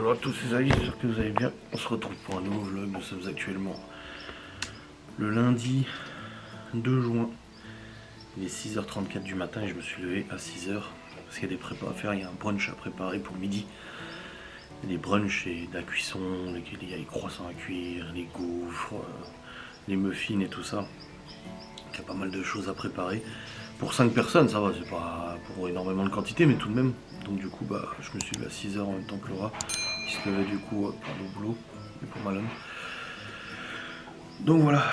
Bonjour à tous les amis, j'espère que vous allez bien. On se retrouve pour un nouveau vlog. Nous sommes actuellement le lundi 2 juin. Il est 6h34 du matin et je me suis levé à 6h parce qu'il y a des prépas à faire. Il y a un brunch à préparer pour midi. Il y a des brunchs et de la cuisson, il y a les croissants à cuire, les gaufres, les muffins et tout ça. Il y a pas mal de choses à préparer. Pour 5 personnes, ça va, c'est pas pour énormément de quantité, mais tout de même. Donc du coup, je me suis levé à 6h en même temps que Laura, qui se levait du coup pour aller au boulot et pour Malone. Donc voilà.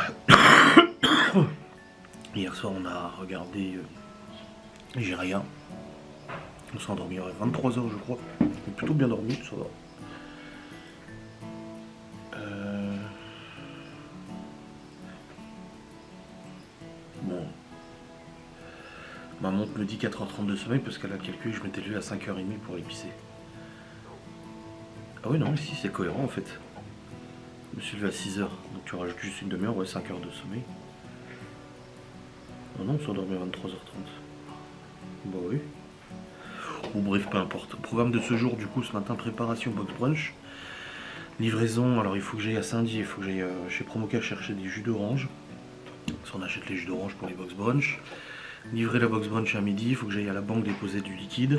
Hier soir, on a regardé J'ai rien. On s'est endormi à 23h, je crois. On est plutôt bien dormi, ça va. Bon. Ma montre me dit 4h30 de sommeil parce qu'elle a calculé que je m'étais levé à 5h30 pour aller pisser. Ah oui, non, ici c'est cohérent en fait. Je me suis levé à 6h, donc tu rajoutes juste une demi-heure, ouais, 5 heures de sommeil. Oh non, on s'est endormi à 23h30. Bah oui. Ou bref, peu importe. Programme de ce jour, du coup, ce matin, préparation box brunch. Livraison, alors il faut que j'aille à Saint-Dié, il faut que j'aille chez Promoca chercher des jus d'orange. Parce qu'on achète les jus d'orange pour les box brunch. Livrer la box brunch à midi, il faut que j'aille à la banque déposer du liquide.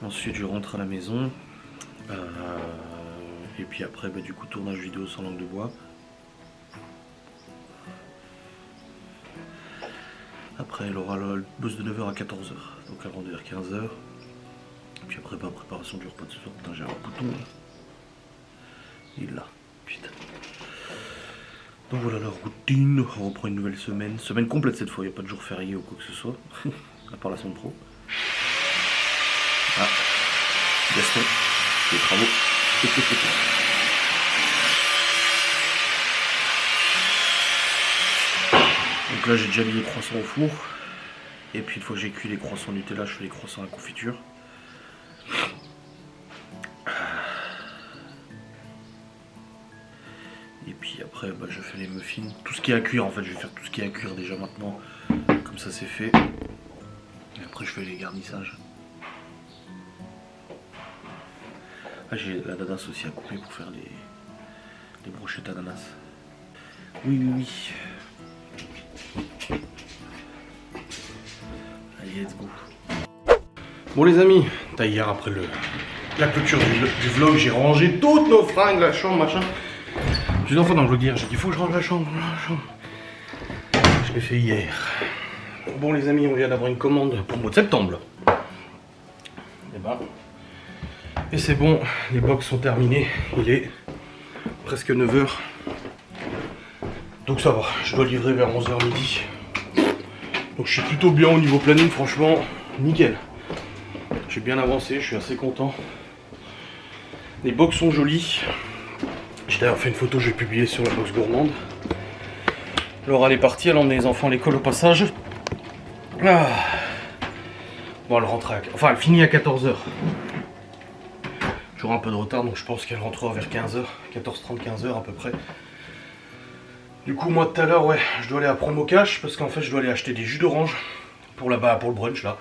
Ensuite, je rentre à la maison. Et puis après, du coup, tournage vidéo sans langue de bois. Après, elle aura le boss de 9h à 14h. Donc elle rentre vers 15h. Et puis après, préparation du repas de ce soir. Putain, j'ai un bouton là. Il est là. Putain. Donc voilà la routine. On reprend une nouvelle semaine. Semaine complète cette fois. Il n'y a pas de jour férié ou quoi que ce soit. À part la semaine pro. Ah. Gaston. Les travaux. Donc là j'ai déjà mis les croissants au four. Et puis une fois que j'ai cuit les croissants Nutella, je fais les croissants à confiture. Et puis après je fais les muffins. Tout ce qui est à cuire en fait, je vais faire tout ce qui est à cuire déjà maintenant. Comme ça c'est fait. Et après je fais les garnissages. Ah, j'ai l'ananas aussi à couper pour faire les brochettes d'ananas. Oui, oui, oui. Allez, let's go. Bon les amis, hier après la clôture du vlog, j'ai rangé toutes nos fringues, la chambre, machin. J'ai dit enfin dans le vlog d'hier, j'ai dit faut que je range la chambre. Je l'ai fait hier. Bon les amis, on vient d'avoir une commande pour le mois de septembre. Et c'est bon, les box sont terminés, il est presque 9h. Donc ça va, je dois livrer vers 11h midi. Donc je suis plutôt bien au niveau planning, franchement, nickel. J'ai bien avancé, je suis assez content. Les box sont jolies. J'ai d'ailleurs fait une photo, je vais publier sur la box gourmande. Laura elle est partie, elle emmène les enfants à l'école au passage. Ah. Bon, elle rentre elle finit à 14h. J'aurai un peu de retard, donc je pense qu'elle rentrera vers 15h, 14h30, 15h à peu près. Du coup, moi tout à l'heure, ouais, je dois aller à Promo Cash parce qu'en fait, je dois aller acheter des jus d'orange pour là-bas, pour le brunch là.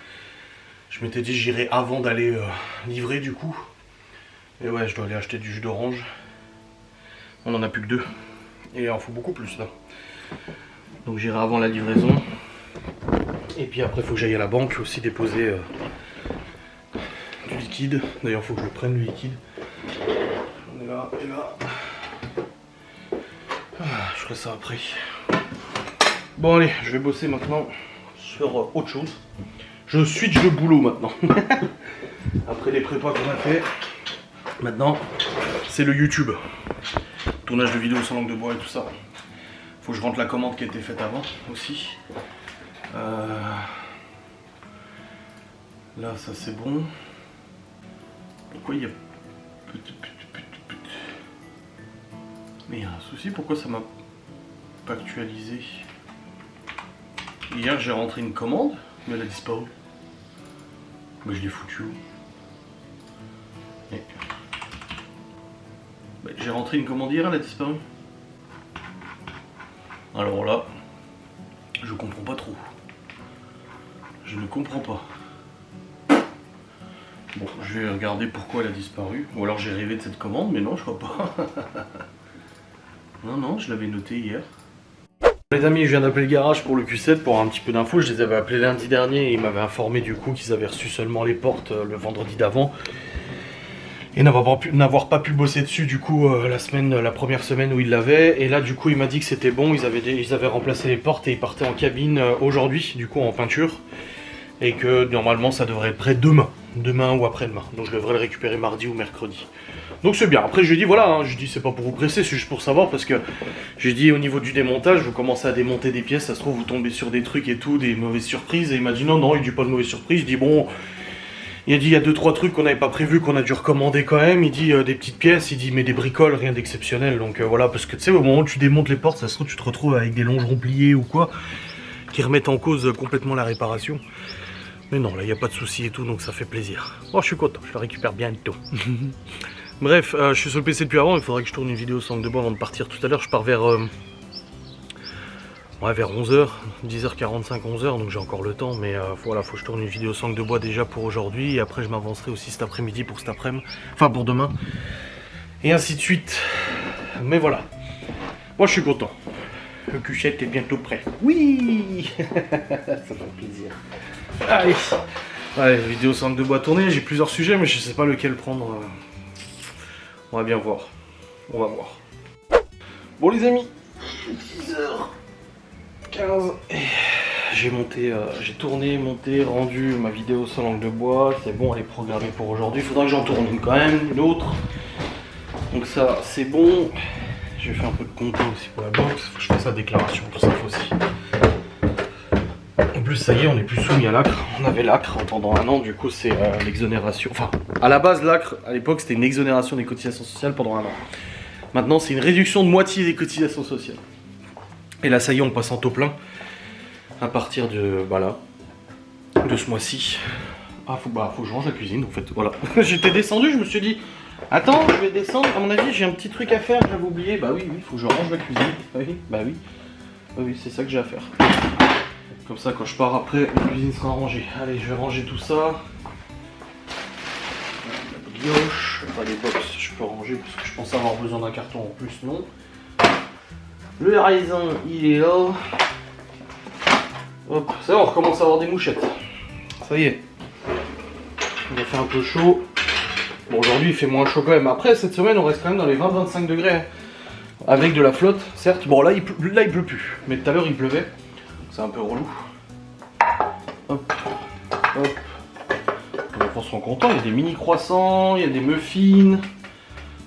Je m'étais dit, j'irai avant d'aller livrer du coup. Et ouais, je dois aller acheter du jus d'orange. On en a plus que 2. Et il en faut beaucoup plus là. Donc j'irai avant la livraison. Et puis après, il faut que j'aille à la banque aussi déposer du liquide. D'ailleurs, il faut que je le prenne le liquide. On est là et là. Je ferai ça après. Bon allez, je vais bosser maintenant sur autre chose. Je switch de boulot maintenant. Après les prépas qu'on a fait, maintenant c'est le YouTube. Tournage de vidéos sans langue de bois et tout ça. Faut que je rentre la commande qui a été faite avant aussi. Là ça c'est bon. Pourquoi il y a... Mais il y a un souci, pourquoi ça m'a pas actualisé? Hier j'ai rentré une commande, mais elle a disparu. Mais je l'ai foutu où? J'ai rentré une commande hier, elle a disparu. Alors là, je comprends pas trop. Je ne comprends pas. Bon, je vais regarder pourquoi elle a disparu. Ou alors j'ai rêvé de cette commande, mais non, je crois pas. Non, je l'avais noté hier. Les amis, je viens d'appeler le garage pour le Q7 pour un petit peu d'infos. Je les avais appelés lundi dernier et ils m'avaient informé du coup qu'ils avaient reçu seulement les portes le vendredi d'avant. Et n'avoir pas pu bosser dessus du coup la première semaine où ils l'avaient. Et là du coup il m'a dit que c'était bon, ils avaient remplacé les portes et ils partaient en cabine aujourd'hui, du coup en peinture. Et que normalement ça devrait être prêt demain ou après-demain. Donc je devrais le récupérer mardi ou mercredi. Donc c'est bien. Après je lui ai dit voilà, je lui ai dit c'est pas pour vous presser, c'est juste pour savoir parce que j'ai dit au niveau du démontage, vous commencez à démonter des pièces, ça se trouve vous tombez sur des trucs et tout, des mauvaises surprises. Et il m'a dit non, il dit pas de mauvaises surprises, il dit bon... Il a dit il y a 2-3 trucs qu'on n'avait pas prévu, qu'on a dû recommander quand même. Il dit des petites pièces, il dit mais des bricoles, rien d'exceptionnel. Donc voilà, parce que tu sais, au moment où tu démontes les portes, ça se trouve tu te retrouves avec des longerons pliés ou quoi, qui remettent en cause complètement la réparation. Mais non, là il n'y a pas de souci et tout, donc ça fait plaisir. Bon, je suis content, je le récupère bientôt. Bref, je suis sur le PC depuis avant, il faudrait que je tourne une vidéo sans de bois avant de partir tout à l'heure. Je pars vers 11h, 10h45, 11h, donc j'ai encore le temps, mais voilà, faut que je tourne une vidéo sangle de bois déjà pour aujourd'hui, et après je m'avancerai aussi cet après-midi pour cet après-midi, enfin pour demain, et ainsi de suite. Mais voilà, moi je suis content, le Q7 est bientôt prêt. Oui. Ça fait plaisir. Allez, ouais, vidéo sangle de bois tournée, j'ai plusieurs sujets, mais je sais pas lequel prendre, on va bien voir, on va voir. Bon les amis, 10h15, j'ai tourné, monté, rendu ma vidéo sans langue de bois, c'est bon, elle est programmée pour aujourd'hui, il faudra que j'en tourne une quand même, une autre. Donc ça, c'est bon. Je vais faire un peu de compte aussi pour la box, faut que je fasse la déclaration, tout ça aussi. En plus, ça y est, on n'est plus soumis à l'ACRE, on avait l'ACRE pendant un an, du coup c'est l'exonération, enfin, à la base l'ACRE, à l'époque c'était une exonération des cotisations sociales pendant un an. Maintenant c'est une réduction de moitié des cotisations sociales. Et là ça y est, on passe en taux plein à partir de de ce mois-ci. Ah faut que je range la cuisine en fait, voilà. J'étais descendu, je me suis dit attends, je vais descendre, à mon avis j'ai un petit truc à faire, j'avais oublié. Bah oui, faut que je range la cuisine. Oui, c'est ça que j'ai à faire. Comme ça quand je pars après, la cuisine sera rangée. Allez, je vais ranger tout ça. La brioche, pas les box, je peux ranger parce que je pense avoir besoin d'un carton en plus, non. Le raisin, il est là. Hop, ça va, on recommence à avoir des mouchettes. Ça y est. Il a fait un peu chaud. Bon, aujourd'hui il fait moins chaud quand même. Après, cette semaine, on reste quand même dans les 20-25 degrés. Avec de la flotte, certes. Bon, là il pleut plus. Mais tout à l'heure, il pleuvait. C'est un peu relou. Hop, hop. Les enfants sont contents. Il y a des mini croissants, il y a des muffins.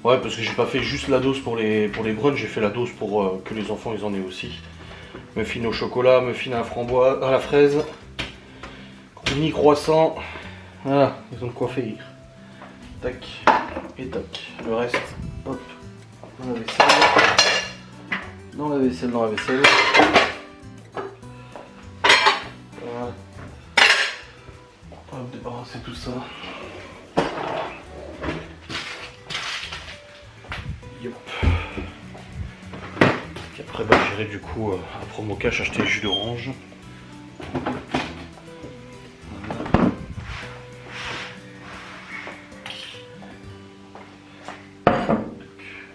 Ouais, parce que j'ai pas fait juste la dose pour les brunchs, j'ai fait la dose pour que les enfants ils en aient aussi. Muffins au chocolat, muffins à la à la fraise, mini croissant. Voilà, ils ont de quoi faire. Tac et tac. Le reste, hop, dans la vaisselle. Dans la vaisselle, dans la vaisselle. Voilà. Hop, débarrasser tout ça. Et après j'irai du coup à Promo Cash acheter le jus d'orange.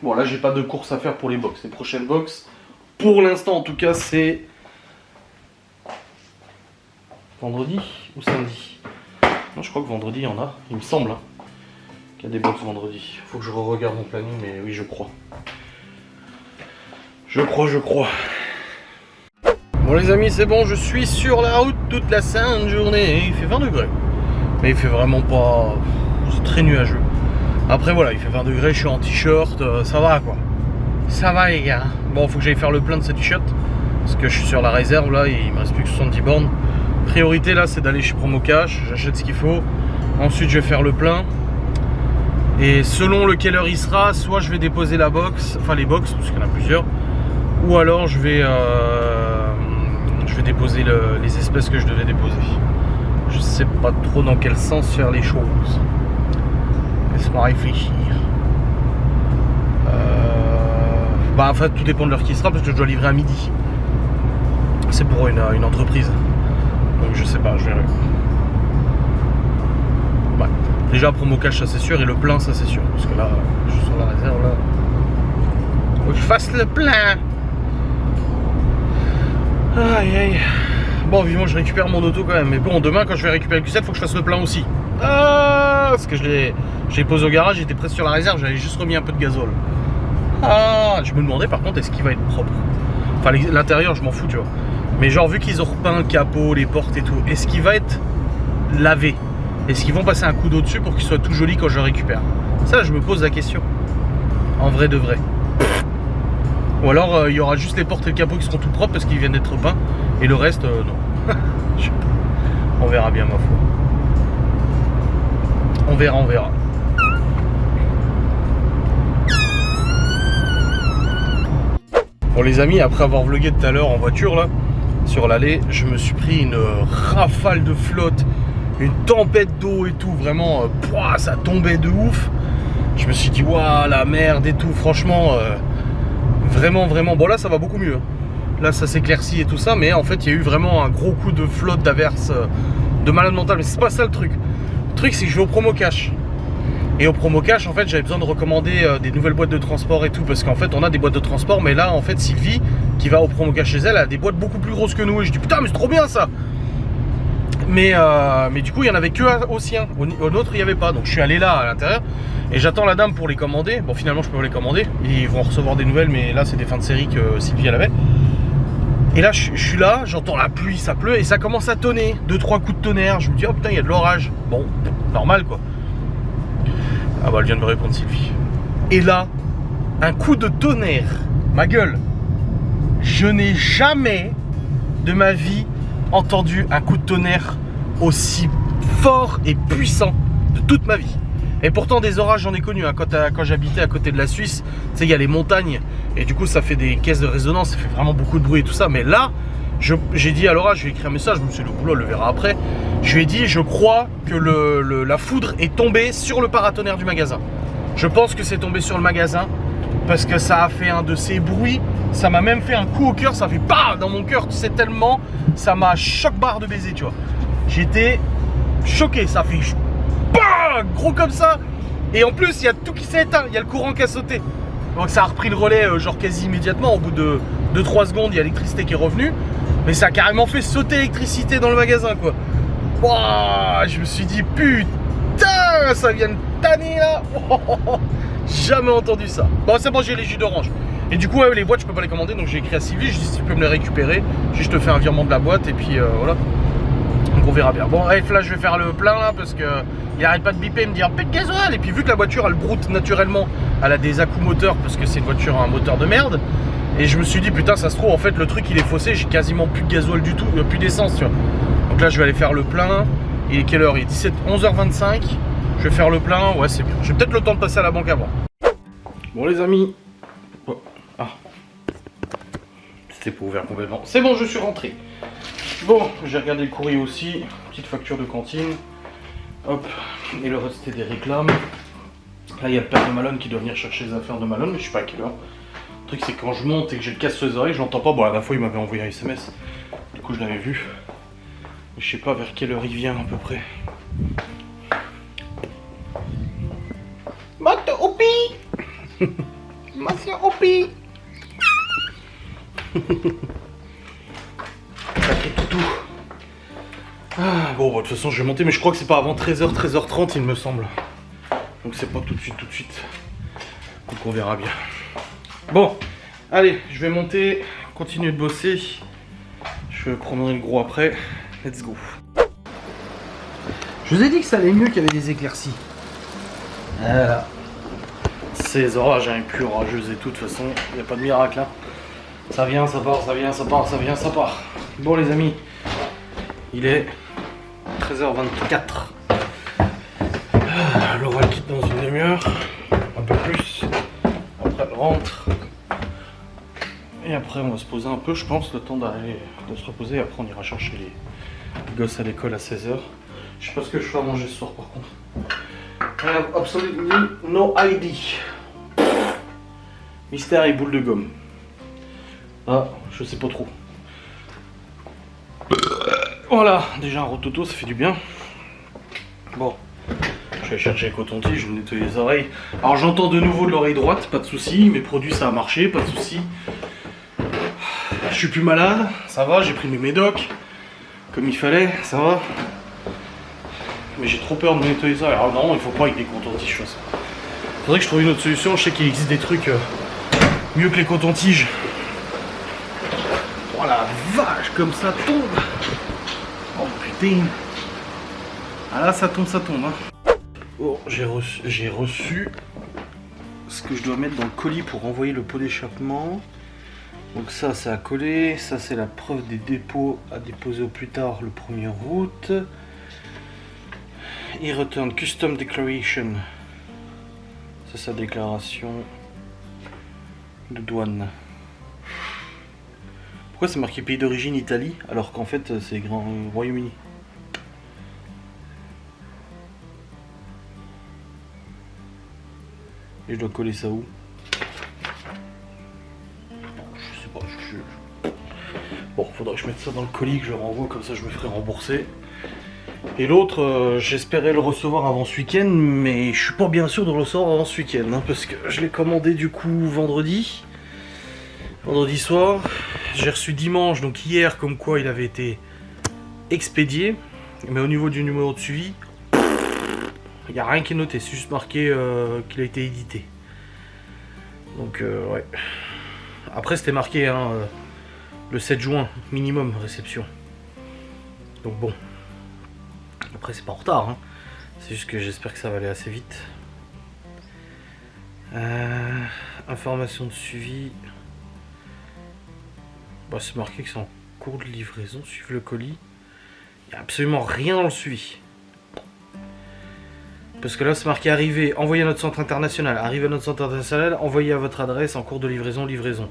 Bon là j'ai pas de course à faire pour les box. Les prochaines box, pour l'instant en tout cas, c'est vendredi ou samedi. Non, je crois que vendredi il y en a, il me semble. Il y a des box vendredi. Faut que je re-regarde mon planning, mais oui, je crois. Je crois. Bon les amis, c'est bon, je suis sur la route toute la sainte journée. Il fait 20 degrés. Mais il fait vraiment pas... C'est très nuageux. Après voilà, il fait 20 degrés, je suis en t-shirt, ça va quoi. Ça va les gars. Bon, faut que j'aille faire le plein de ces t-shirts. Parce que je suis sur la réserve là, et il me reste plus que 70 bornes. Priorité là, c'est d'aller chez Promo Cash. J'achète ce qu'il faut. Ensuite, je vais faire le plein. Et selon lequel heure il sera, soit je vais déposer la box, enfin les box, parce qu'il y en a plusieurs, ou alors je vais déposer les espèces que je devais déposer. Je sais pas trop dans quel sens faire les choses. Laisse-moi réfléchir. En fait, tout dépend de l'heure qui sera, parce que je dois livrer à midi. C'est pour une entreprise. Donc je sais pas, je verrai. Ouais. Déjà promo cash ça c'est sûr et le plein ça c'est sûr. Parce que là, je suis sur la réserve là. Faut que je fasse le plein. Aïe aïe. Bon vivement je récupère mon auto quand même. Mais bon demain quand je vais récupérer le Q7 faut que je fasse le plein aussi. Ah, parce que je l'ai posé au garage, j'étais presque sur la réserve, j'avais juste remis un peu de gazole. Ah, je me demandais par contre est-ce qu'il va être propre. Enfin l'intérieur je m'en fous tu vois. Mais genre vu qu'ils ont repeint le capot, les portes et tout, est-ce qu'il va être lavé? Est-ce qu'ils vont passer un coup d'eau dessus pour qu'il soit tout joli quand je le récupère? Ça je me pose la question. En vrai de vrai. Ou alors il y aura juste les portes et le capot qui seront tout propres parce qu'ils viennent d'être repeints. Et le reste non. On verra bien ma foi. On verra, on verra. Bon les amis, après avoir vlogué tout à l'heure en voiture là, sur l'allée, je me suis pris une rafale de flotte, une tempête d'eau et tout, vraiment, ça tombait de ouf. Je me suis dit, waouh, la merde et tout, franchement, vraiment, bon là ça va beaucoup mieux. Là ça s'éclaircit et tout ça, mais en fait il y a eu vraiment un gros coup de flotte, d'averse, de malade mental, mais c'est pas ça le truc. Le truc c'est que je vais au promo cash. Et au promo cash, en fait, j'avais besoin de recommander des nouvelles boîtes de transport et tout, parce qu'en fait, on a des boîtes de transport, mais là, en fait, Sylvie, qui va au promo cash chez elle, a des boîtes beaucoup plus grosses que nous. Et je dis, putain, mais c'est trop bien ça! Mais du coup, il n'y en avait que au sien. Au nôtre, il n'y avait pas. Donc, je suis allé là, à l'intérieur, et j'attends la dame pour les commander. Bon, finalement, je peux les commander. Ils vont recevoir des nouvelles, mais là, c'est des fins de série que Sylvie, elle avait. Et là, je suis là, j'entends la pluie, ça pleut, et ça commence à tonner. 2-3 coups de tonnerre. Je me dis, oh putain, il y a de l'orage. Bon, normal, quoi. Ah bah elle vient de me répondre Sylvie. Et là, un coup de tonnerre. Ma gueule. Je n'ai jamais de ma vie entendu un coup de tonnerre aussi fort et puissant de toute ma vie. Et pourtant des orages j'en ai connu hein. Quand j'habitais à côté de la Suisse, tu sais il y a les montagnes et du coup ça fait des caisses de résonance, ça fait vraiment beaucoup de bruit et tout ça. Mais là, j'ai dit à Laura, je lui ai écrit un message, je me suis dit le boulot, elle le verra après. Je lui ai dit, je crois que la foudre est tombée sur le paratonnerre du magasin. Je pense que c'est tombé sur le magasin parce que ça a fait un de ces bruits. Ça m'a même fait un coup au cœur, ça fait pas dans mon cœur, tu sais tellement, ça m'a choc-barre de baiser, tu vois. J'étais choqué, ça fait bah, gros comme ça. Et en plus, il y a tout qui s'est éteint, il y a le courant qui a sauté. Donc ça a repris le relais genre quasi immédiatement, au bout de 2-3 secondes, il y a l'électricité qui est revenue. Mais ça a carrément fait sauter l'électricité dans le magasin quoi. Wow, je me suis dit putain, ça vient de tanner là. Jamais entendu ça. Bon c'est bon, j'ai les jus d'orange. Et du coup les boîtes je peux pas les commander, donc j'ai écrit à Sylvie, je dis si tu peux me les récupérer. Je te fais un virement de la boîte et puis voilà. Donc on verra bien. Bon là je vais faire le plein là parce que il arrête pas de biper et me dire pète gasoil. Et puis vu que la voiture elle broute naturellement, elle a des à-coups moteurs parce que c'est une voiture à un moteur de merde. Et je me suis dit putain ça se trouve en fait le truc il est faussé, j'ai quasiment plus de gasoil du tout, plus d'essence tu vois. Donc là je vais aller faire le plein. Il est quelle heure? Il est 11h25. Je vais faire le plein, ouais c'est bien. J'ai peut-être le temps de passer à la banque avant. Bon les amis. Oh. Ah. C'était pas ouvert complètement. C'est bon, je suis rentré. Bon, j'ai regardé le courrier aussi. Petite facture de cantine. Hop. Et le reste c'était des réclames. Là il y a le père de Malone qui doit venir chercher les affaires de Malone, mais je sais pas à quelle heure. Le truc c'est que quand je monte et que j'ai le casque sur les oreilles, je l'entends pas. Bon la dernière fois il m'avait envoyé un SMS. Du coup je l'avais vu. Mais je sais pas vers quelle heure il vient à peu près. Monsieur Oupi. Monsieur Oupi. Sacré toutou. Ah, bon, de toute façon, je vais monter, mais je crois que c'est pas avant 13h, 13h30, il me semble. Donc, c'est pas tout de suite, Donc, on verra bien. Bon, allez, je vais monter, continuer de bosser. Je prendrai le gros après. Let's go. Je vous ai dit que ça allait mieux qu'il y avait des éclaircies. Voilà. Ces orages, hein, pluies orageuses et tout, de toute façon, il n'y a pas de miracle. Hein. Ça vient, ça part, ça vient, ça part, ça vient, ça part. Bon les amis, il est 13h24. Laura le quitte dans une demi-heure, un peu plus. Après elle rentre. Et après on va se poser un peu, je pense, le temps de se reposer. Et après on ira chercher les gosses à l'école à 16h. Je sais pas ce que je fais à manger ce soir par contre. I have absolutely no idea. Mystère et boule de gomme. Ah, je sais pas trop. Voilà, déjà un rototo, ça fait du bien. Bon, je Je vais chercher les cotons-tiges, je vais me nettoyer les oreilles. Alors j'entends de nouveau de l'oreille droite, pas de soucis. Mes produits ça a marché, pas de soucis. Je suis plus malade, ça va, j'ai pris mes médocs. Comme il fallait, ça va. Mais j'ai trop peur de me nettoyer ça. Alors non, il faut pas avec des cotons-tiges, ça. Faudrait que je trouve une autre solution. Je sais qu'il existe des trucs mieux que les cotons-tiges. Oh la vache, comme ça tombe. Oh putain. Ah là, ça tombe, hein. Oh, j'ai reçu ce que je dois mettre dans le colis pour envoyer le pot d'échappement. Donc ça, c'est à coller. Ça, c'est la preuve des dépôts à déposer au plus tard le 1er août. E-Return Custom Declaration. C'est sa déclaration de douane. Pourquoi c'est marqué pays d'origine Italie alors qu'en fait c'est Grand Royaume-Uni? Et je dois coller ça où? Je sais pas. Bon, faudra que je mette ça dans le colis, que je le renvoie, comme ça je me ferai rembourser. Et l'autre, j'espérais le recevoir avant ce week-end, mais je suis pas bien sûr de le recevoir avant ce week-end, hein, parce que je l'ai commandé du coup vendredi soir. J'ai reçu dimanche, donc hier, comme quoi il avait été expédié, mais au niveau du numéro de suivi, il n'y a rien qui est noté, c'est juste marqué qu'il a été édité. Donc ouais. Après c'était marqué hein, le 7 juin, minimum réception. Donc bon. Après c'est pas en retard, hein. C'est juste que j'espère que ça va aller assez vite. Information de suivi. Bah, c'est marqué que c'est en cours de livraison, suivre le colis. Il n'y a absolument rien dans le suivi. Parce que là c'est marqué arrivé, envoyé à notre centre international, arrivé à notre centre international, envoyé à votre adresse en cours de livraison, livraison.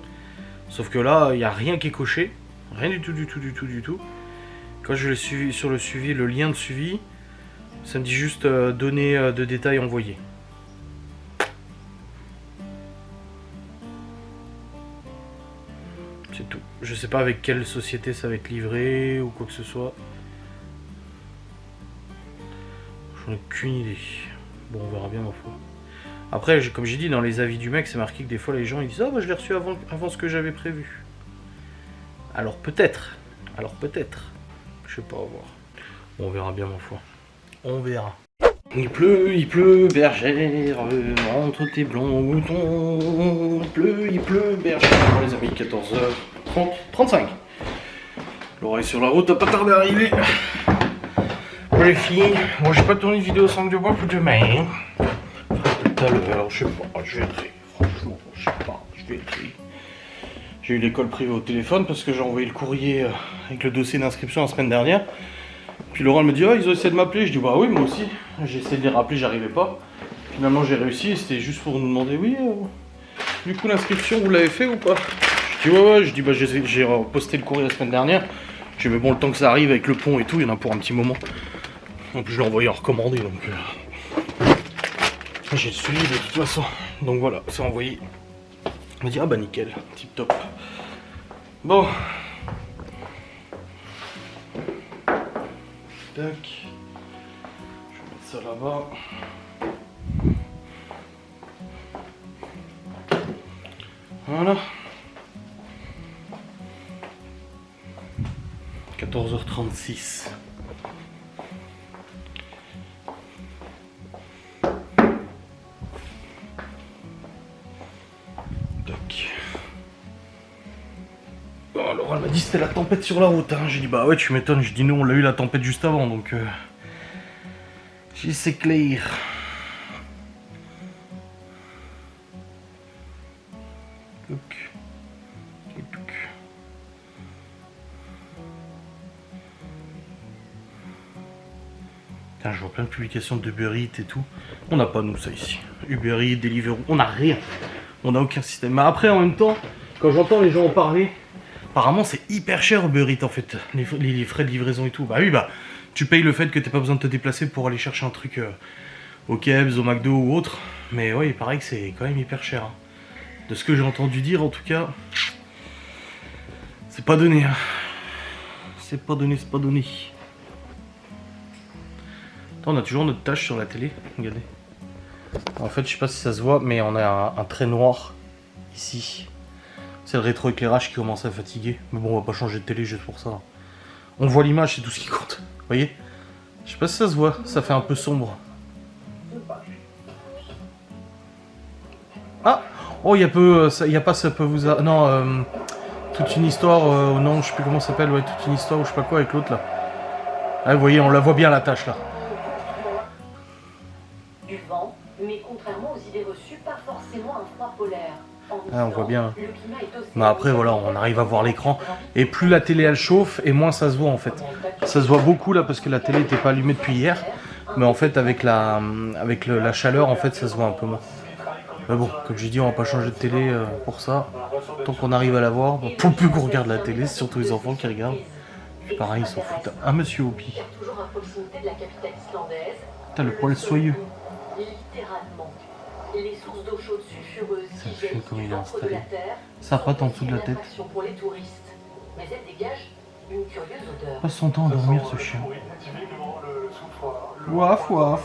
Sauf que là, il n'y a rien qui est coché. Rien du tout. Quand je l'ai suivi sur le suivi, le lien de suivi, ça me dit juste données de détails envoyés. C'est tout. Je sais pas avec quelle société ça va être livré ou quoi que ce soit. J'en ai aucune idée. Bon, on verra bien ma foi. Après, comme j'ai dit, dans les avis du mec, c'est marqué que des fois les gens ils disent ah bah je l'ai reçu avant ce que j'avais prévu. Alors peut-être. Je sais pas, on va voir. On verra bien ma foi. On verra. Il pleut, bergère, entre tes blonds moutons. Il pleut, bergère. Bon, les amis, 14h30, 35. L'oreille sur la route, t'as pas tardé à arriver. Pour les filles, moi j'ai pas tourné de vidéo sans de bois pour demain. Tout à l'heure, je sais pas, je vais écrire. Franchement, je sais pas, je vais écrire. J'ai eu l'école privée au téléphone parce que j'ai envoyé le courrier avec le dossier d'inscription la semaine dernière. Puis Laurent me dit ah ils ont essayé de m'appeler, je dis bah oui moi aussi. J'ai essayé de les rappeler, j'arrivais pas. Finalement j'ai réussi, c'était juste pour nous demander oui du coup l'inscription vous l'avez fait ou pas? Je dis ouais, je dis bah j'ai posté le courrier la semaine dernière. Je dis mais bon le temps que ça arrive avec le pont et tout, il y en a pour un petit moment. En plus je l'ai envoyé en recommandé donc j'ai le suivi de toute façon. Donc voilà, c'est envoyé. On me dit ah bah nickel, tip top. Bon. Tac. Je vais mettre ça là-bas. Voilà. 14h36. Bon, alors elle m'a dit c'était la tempête sur la route, hein. J'ai dit bah ouais tu m'étonnes, j'ai dit non on l'a eu la tempête juste avant donc j'ai dit c'est clair. Putain, je vois plein de publications de Uber Eats et tout. On n'a pas nous ça ici. Uber Eats, Deliveroo, on n'a rien. On n'a aucun système. Mais après en même temps, quand j'entends les gens en parler, apparemment c'est hyper cher Uber Eats en fait. Les frais de livraison et tout. Bah oui bah tu payes le fait que t'aies pas besoin de te déplacer pour aller chercher un truc au Kebs, au McDo ou autre. Mais ouais il paraît que c'est quand même hyper cher. Hein. De ce que j'ai entendu dire en tout cas, c'est pas donné. Hein. C'est pas donné. On a toujours notre tâche sur la télé, regardez. En fait, je sais pas si ça se voit, mais on a un trait noir ici. C'est le rétroéclairage qui commence à fatiguer. Mais bon, on va pas changer de télé juste pour ça. On voit l'image, c'est tout ce qui compte. Vous voyez? Je sais pas si ça se voit, ça fait un peu sombre. Ah! Oh, il y a peu, il y a pas ça peut vous... Non, toute une histoire, non, je sais plus comment ça s'appelle, ouais, toute une histoire ou je sais pas quoi avec l'autre là. Ah, vous voyez, on la voit bien la tâche là. Du vent, mais contrairement aux idées reçues, pas forcément un froid polaire. Ah, on voit bien. Mais après, voilà, on arrive à voir l'écran. Et plus la télé elle chauffe, et moins ça se voit en fait. Ça se voit beaucoup là parce que la télé n'était pas allumée depuis hier. Mais en fait, avec la chaleur, en fait, ça se voit un peu moins. Mais bon, comme j'ai dit, on va pas changer de télé pour ça. Tant qu'on arrive à la voir, bon, pour plus qu'on regarde la télé, c'est surtout les enfants qui regardent. Puis pareil, ils s'en foutent. Un monsieur Hopi. Putain, le poil soyeux. Littéralement. Les sources d'eau chaude sulfureuse Ça qui fait jaillissent comme il du est ventre de installé. la terre Ça patte en dessous de la sont tête. une attraction pour les touristes. Mais elles dégagent une curieuse odeur. Passe son temps à dormir ce chien. Waf waf.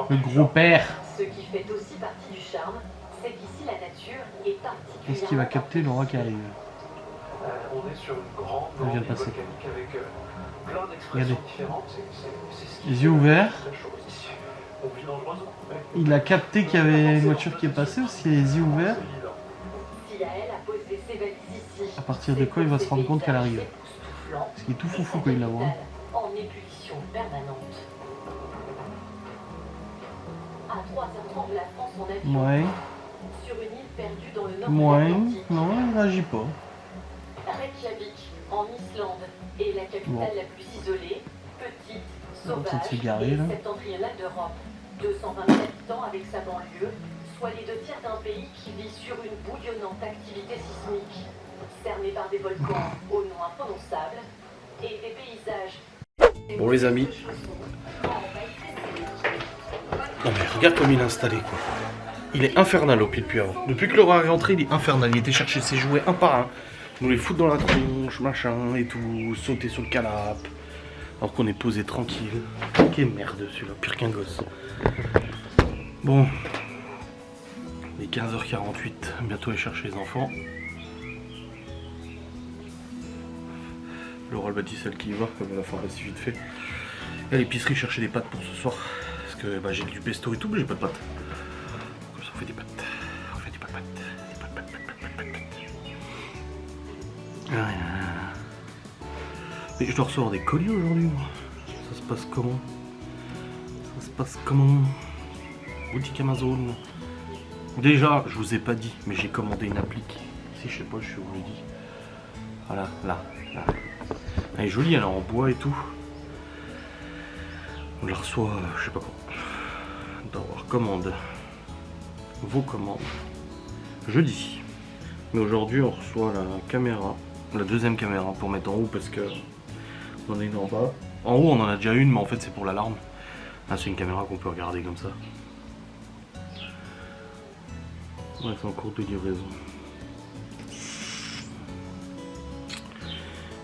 Le gros père. Ce qui fait aussi partie du charme, c'est qu'ici la nature est particulièrement... Est-ce qu'il va capter l'aura qui arrive? On est sur une grande On vient de bande passer. volcanique avec plein Regardez. d'expressions différentes. C'est ce qui Les yeux ouverts. fait la chose ici. On vit dangereusement. Il a capté qu'il y avait une voiture qui est passée ou s'il a les yeux ouverts? Si à elle a posé ses valises ici, À partir de quoi il va se rendre compte qu'elle arrive? Parce qu'il est tout foufou quand il la voit. En ébullition permanente. À 3h30 de la France en avion, Ouais. sur une île perdue dans le nord Ouais. de l'Atlantique. Non, il réagit pas. Reykjavik, en Islande, est la capitale Bon. la plus isolée, petite, On va peut-être sauvage se garer, là. et septentrionale d'Europe. 220 000 habitants avec sa banlieue, soit les 2 tiers d'un pays qui vit sur une bouillonnante activité sismique, cerné par des volcans au nom imprononçable et des paysages. Bon les amis. Non mais regarde comme il est installé quoi. Il est infernal au pied depuis avant. Depuis que Laura est rentrée, il est infernal. Il était chercher ses jouets un par un. Nous les foutre dans la tronche, machin et tout. Sauter sur le canapé. Alors qu'on est posé tranquille. Quelle merde celui-là, pire qu'un gosse. Bon. Il est 15h48. Bientôt aller chercher les enfants. Laura le bâtit celle qui y va, comme on a fait assez vite fait. Et à l'épicerie chercher des pâtes pour ce soir. Parce que bah, j'ai du pesto et tout, mais j'ai pas de pâtes. Comme ça on fait des pâtes. On fait des pâtes. Des pâtes. Ah, mais je dois recevoir des colis aujourd'hui, moi. Ça se passe comment? Ça se passe comment? Boutique Amazon. Déjà, je vous ai pas dit, mais j'ai commandé une appli. Si je sais pas, je vous le dis. Voilà, là. Elle est jolie, elle est en bois et tout. On la reçoit, je sais pas quoi. D'avoir commande. Vos commandes. Jeudi. Mais aujourd'hui, on reçoit la caméra. La deuxième caméra pour mettre en haut parce que on en a une en bas. En haut, on en a déjà une, mais en fait, c'est pour l'alarme. Là, c'est une caméra qu'on peut regarder comme ça. Ouais, c'est en cours de livraison.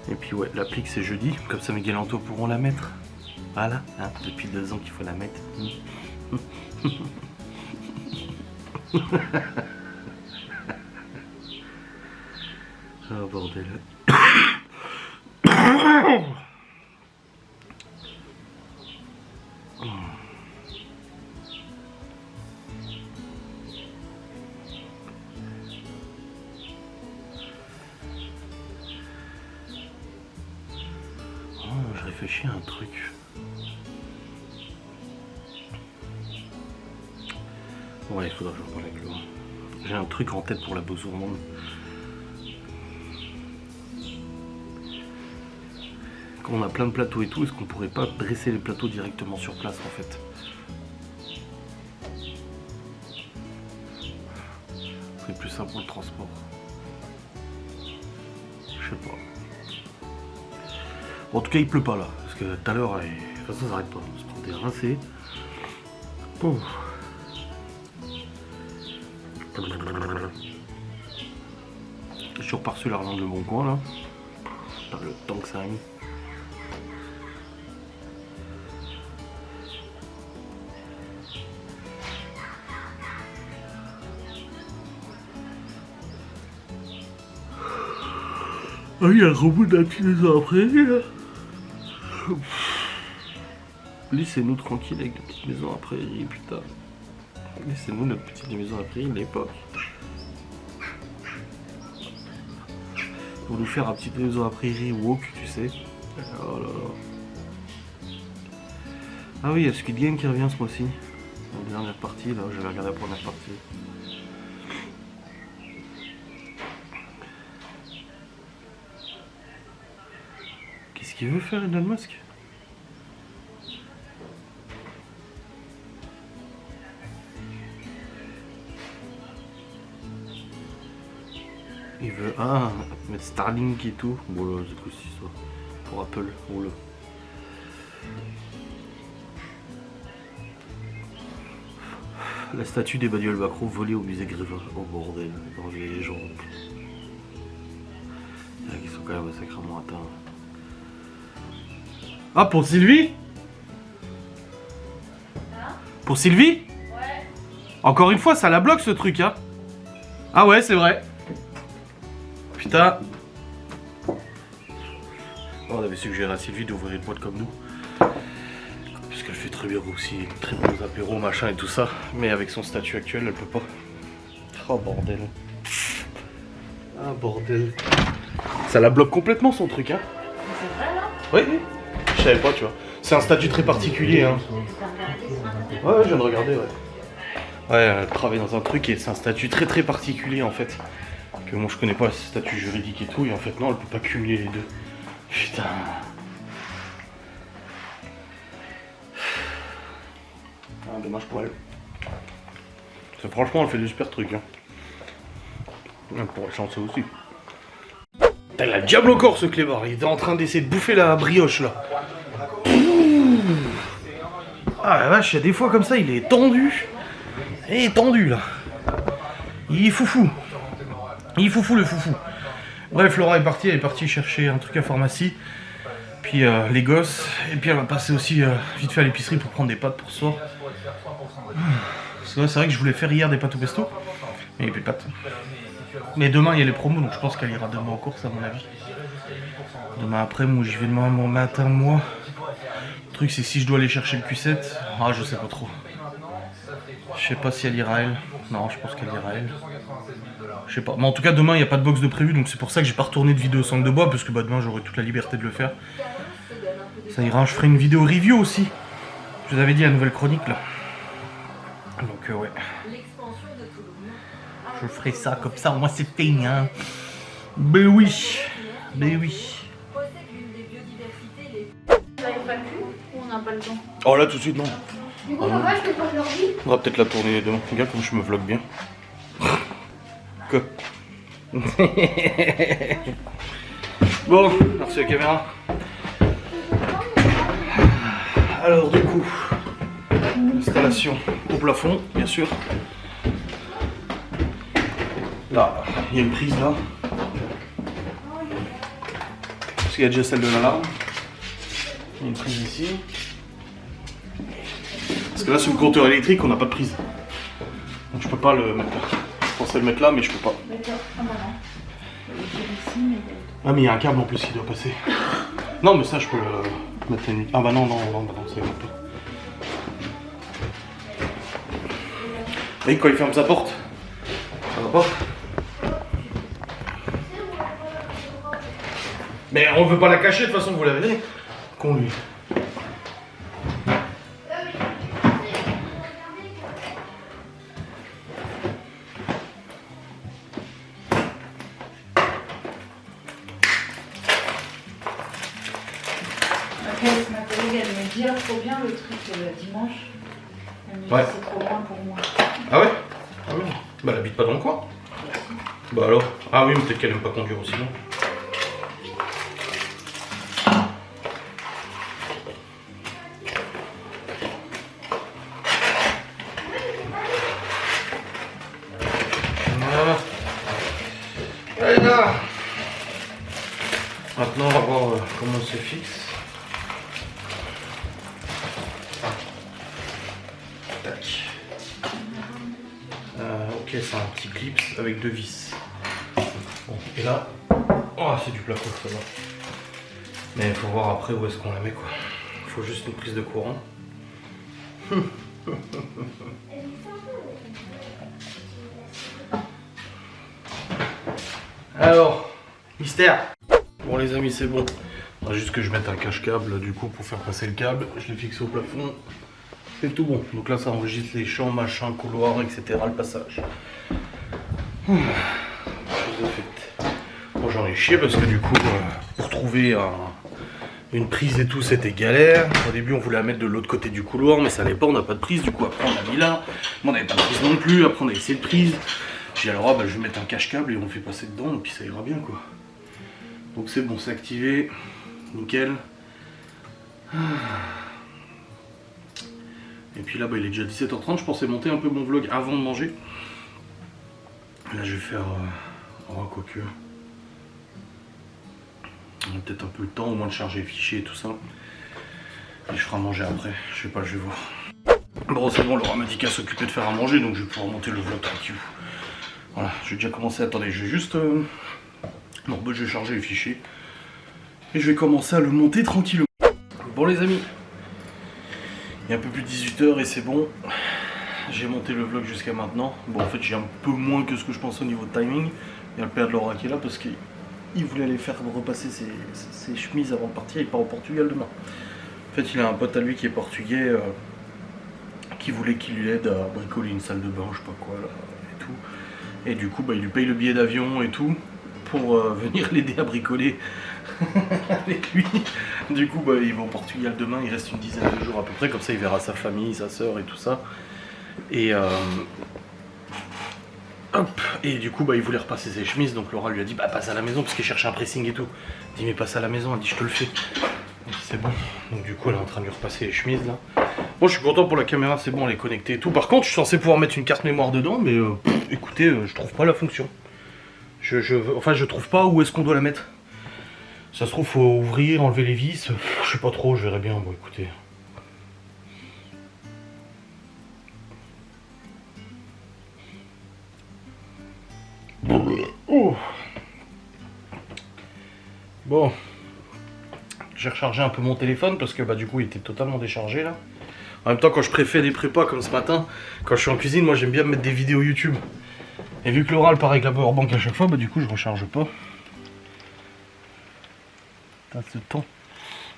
Et puis ouais, l'appli c'est jeudi, comme ça mes galantos pourront la mettre. Voilà, hein, depuis 2 ans qu'il faut la mettre. Ah bordel. Je réfléchis à un truc. Ouais, il faudra que je reprenne avec Laura. J'ai un truc en tête pour la bosse au monde. Quand on a plein de plateaux et tout, est-ce qu'on pourrait pas dresser les plateaux directement sur place en fait? C'est plus simple pour le transport. Je sais pas. Bon, en tout cas, il pleut pas là, parce que tout à l'heure, ça s'arrête pas. On se prend des rincés. Pouf. Je suis reparti la relance de Bon Coin là. Par le temps que ça a mis. Ah oui, il y a le robot de la petite maison après, là. Laissez-nous tranquille avec la petite maison à prairie, putain. Laissez-nous notre petite maison à prairie de l'époque. Pour nous faire une petite maison à prairie woke, tu sais. Oh là là. Ah oui, il y a Squid Game qui revient ce mois-ci. La dernière partie, là, j'avais regardé la première partie. Qu'est-ce qu'il veut faire, Elon Musk? Il veut mettre Starlink et tout. Bon là, c'est quoi cette histoire? Pour Apple, oh là. La statue d'Emmanuel Macron volée au musée Grévin. Oh bordel, les gens. Ils sont quand même sacrément atteints. Ah, pour Sylvie? Pour Sylvie? Ouais. Encore une fois, ça la bloque ce truc, hein. Ah ouais, c'est vrai. Putain. On avait suggéré à Sylvie d'ouvrir une boîte comme nous. Parce qu'elle fait très bien aussi, très bons apéros, machin et tout ça. Mais avec son statut actuel, elle peut pas. Oh bordel. Ah bordel. Ça la bloque complètement son truc, hein. C'est vrai là? Oui, oui. Je savais pas, tu vois. C'est un statut très particulier, hein. Ouais, je viens de regarder, ouais. Ouais, elle travaille dans un truc et c'est un statut très très particulier en fait. Que moi je connais pas, ce statut juridique et tout, et en fait non, elle peut pas cumuler les deux. Putain. Ah, dommage pour elle. Parce que franchement, elle fait des super trucs, hein. Elle pourrait chanter aussi. Putain, il a le diable au corps ce clébard, il était en train d'essayer de bouffer la brioche là. Ah la vache, il y a des fois comme ça, il est tendu. Il est tendu là. Il est foufou. Il est foufou le foufou. Bref, Laura est partie, elle est partie chercher un truc à pharmacie. Puis les gosses. Et puis elle va passer aussi vite fait à l'épicerie pour prendre des pâtes pour ce soir. Parce que c'est vrai que je voulais faire hier des pâtes au pesto. Mais il n'y a plus de pâtes. Mais demain il y a les promos, donc je pense qu'elle ira demain en course à mon avis. Demain après, moi j'y vais demain mon matin, moi. Le truc c'est que si je dois aller chercher le Q7, ah je sais pas trop. Je sais pas si elle ira elle. Non, je pense qu'elle ira elle. Je sais pas. Mais en tout cas demain il n'y a pas de box de prévu, donc c'est pour ça que j'ai pas retourné de vidéo sangle de bois, parce que bah, demain j'aurai toute la liberté de le faire. Ça ira, je ferai une vidéo review aussi. Je vous avais dit la nouvelle chronique là. Donc ouais. Je ferai ça comme ça, moi c'est peignant. Ben oui. Ben oui. On n'a pas le temps. Oh là tout de suite non. Du coup, papa, je peux pas leur dire. On va peut-être la tourner demain. Regarde comme je me vlog bien. Quoi? Bon, merci la caméra. Alors du coup, installation au plafond, bien sûr. Là, il y a une prise là. Parce qu'il y a déjà celle de l'alarme. Il y a une prise ici. Parce que là, sur le compteur électrique, on n'a pas de prise. Donc je peux pas le mettre là. Je pensais le mettre là, mais je peux pas. D'accord. Ah bah non. Ah, mais il y a un câble en plus qui doit passer. Non, mais ça, je peux le mettre une... Ah bah non, non, non, bah non, ça y va pas. Vous voyez, quand il ferme sa porte, ça va pas. Mais on veut pas la cacher, de toute façon, vous l'avez dit. Con lui. Ma collègue, elle me dit, ah, trop bien le truc dimanche. Elle me dit, Ouais. c'est trop loin pour moi. Ah ouais? Ah oui. Bah elle habite pas dans le coin. Bah alors? Ah oui, mais peut-être qu'elle aime pas conduire aussi, non? Voilà. Allez là. Maintenant, comment se fixe. Tac. Ok, c'est un petit clip avec 2 vis. Bon, et là, oh, c'est du plafond, ça va. Mais il faut voir après où est-ce qu'on la met, quoi. Il faut juste une prise de courant. Alors, mystère. Bon les amis, c'est bon. Il faut juste que je mette un cache-câble du coup pour faire passer le câble. Je l'ai fixé au plafond. C'est tout bon. Donc là ça enregistre les champs, machin, couloir, etc. Le passage. Chose faite. Bon j'en ai chié parce que du coup pour trouver une prise et tout c'était galère. Au début on voulait la mettre de l'autre côté du couloir mais ça allait pas, on n'a pas de prise. Du coup après on l'a mis là. On n'avait pas de prise non plus. Après on a essayé de prise. J'ai dit alors bah, je vais mettre un cache-câble et on fait passer dedans et puis ça ira bien quoi. Donc c'est bon, c'est activé. Nickel. Et puis là bah, il est déjà 17h30, je pensais monter un peu mon vlog avant de manger. Là je vais faire... oh quoique... on a peut-être un peu le temps au moins de charger les fichiers et tout ça. Et je ferai à manger après, je sais pas, je vais voir. Bon c'est bon, Laura m'a dit qu'elle s'occupait de faire à manger donc je vais pouvoir monter le vlog tranquille. Voilà, j'ai déjà commencé, attendez, je vais juste... non, bah, je vais charger les fichiers. Et je vais commencer à le monter tranquillement. Bon les amis, il est un peu plus de 18h et c'est bon. J'ai monté le vlog jusqu'à maintenant. Bon en fait j'ai un peu moins que ce que je pensais au niveau de timing. Il y a le père de Laura qui est là parce qu'il voulait aller faire repasser ses chemises avant de partir. Il part au Portugal demain. En fait il a un pote à lui qui est portugais qui voulait qu'il lui aide à bricoler une salle de bain, je sais pas quoi là, et tout. Et du coup bah, il lui paye le billet d'avion et tout pour venir l'aider à bricoler avec lui. Du coup bah, il va au Portugal demain, il reste une dizaine de jours à peu près, comme ça il verra sa famille, sa soeur et tout ça. Et hop, et du coup bah, il voulait repasser ses chemises, donc Laura lui a dit bah passe à la maison parce qu'il cherche un pressing et tout. Il dit mais passe à la maison, elle dit je te le fais. C'est bon, donc du coup elle est en train de lui repasser les chemises là. Bon je suis content pour la caméra, c'est bon, elle est connectée et tout. Par contre je suis censé pouvoir mettre une carte mémoire dedans, mais écoutez, je trouve pas la fonction. Enfin je trouve pas où est-ce qu'on doit la mettre. Ça se trouve faut ouvrir, enlever les vis, je sais pas trop, je verrai bien, bon écoutez. Oh. Bon, j'ai rechargé un peu mon téléphone parce que bah du coup il était totalement déchargé là. En même temps quand je préfère des prépas comme ce matin, quand je suis en cuisine, moi j'aime bien mettre des vidéos YouTube. Et vu que Laura elle part avec la powerbank à chaque fois, bah du coup je recharge pas. Putain ce temps.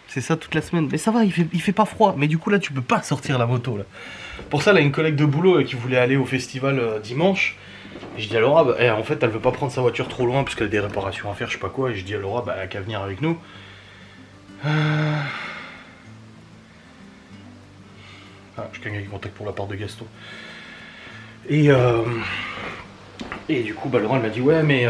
C'est ça toute la semaine. Mais ça va, il fait pas froid. Mais du coup là tu peux pas sortir la moto là. Pour ça là une collègue de boulot qui voulait aller au festival dimanche. Et je dis à Laura, bah, en fait elle veut pas prendre sa voiture trop loin parce qu'elle a des réparations à faire, je sais pas quoi. Et je dis à Laura, bah elle a qu'à venir avec nous. Ah, j'ai quelqu'un qui contacte pour la part de Gaston. Et du coup bah, Laura elle m'a dit ouais mais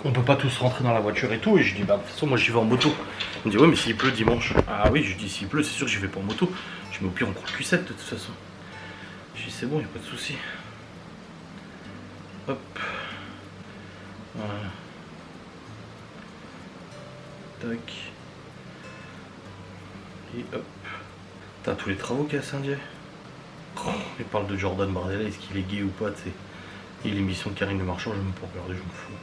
on peut pas tous rentrer dans la voiture et tout. Et je dis bah de toute façon moi j'y vais en moto. Elle me dit ouais mais s'il pleut dimanche. Ah oui je dis s'il pleut c'est sûr que j'y vais pas en moto. Je dis mais au pire on prend le Q7 de toute façon. Je dis c'est bon, y a pas de souci. Hop. Voilà. Tac. Et hop. T'as tous les travaux qu'il y a à Saint-Dié. Oh, il parle de Jordan Bardella, est-ce qu'il est gay ou pas, tu sais. Et l'émission de Karine Le Marchand, je vais même pas regarder, je m'en fous.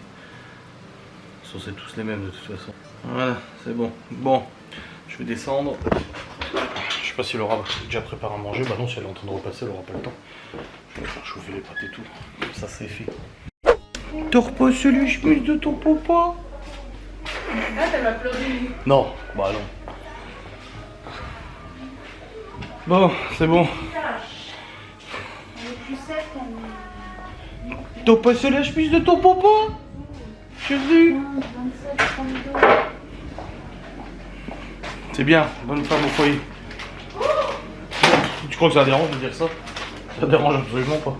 Ils sont tous les mêmes de toute façon. Voilà, c'est bon. Bon, je vais descendre. Je sais pas si Laura va déjà préparé à manger. Bah non, si elle est en train de repasser, elle aura pas le temps. Je vais faire chauffer les pâtes et tout. Comme ça, c'est fait. T'as repassé les chemises de ton papa? Ah, t'as applaudi. Non, bah non. Bon, c'est bon. T'as passé la chemise de ton papa? Jésus. C'est bien, bonne femme au foyer. Tu crois que ça dérange de dire ça? Ça dérange absolument pas.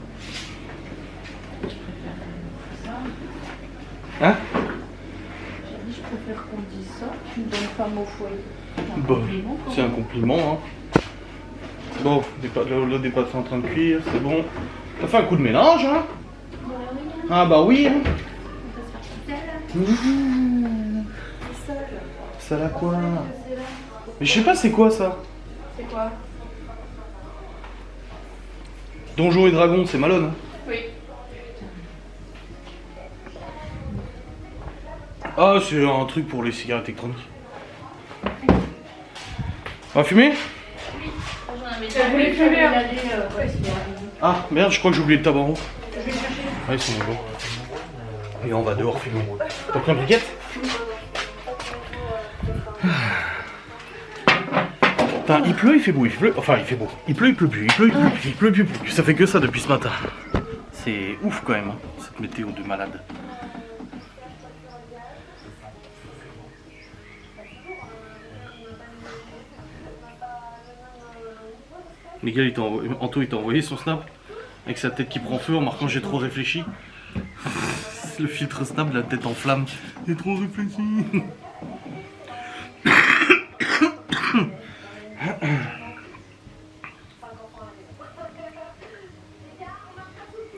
Hein? J'ai dit je préfère qu'on dise ça, une bonne femme au foyer. Bon, c'est un compliment, hein. Bon, l'autre des pâtes sont en train de cuire, c'est bon. Ça fait un coup de mélange, hein? Ah bah oui, hein. salle à quoi? C'est là. Mais je sais pas c'est quoi ça. C'est quoi? Donjons et Dragons, c'est Malone. Hein. Oui. Ah, c'est un truc pour les cigarettes électroniques. On va fumer? Elle voulait fumer. Ah, merde, je crois que j'ai oublié le tabac en haut. Je vais chercher. Ah, ils sont bons. Et on va dehors fumer. T'as pris un briquette? Putain, il pleut, il fait beau, il pleut. Enfin, il fait beau. Il pleut, il pleut plus. Il pleut, il pleut plus. Il pleut, il pleut plus. Ça fait que ça depuis ce matin. C'est ouf quand même, hein, cette météo de malade. Miguel, Anto, il t'a envoyé son snap avec sa tête qui prend feu en marquant j'ai trop réfléchi. Le filtre snap, la tête en flamme. J'ai trop réfléchi.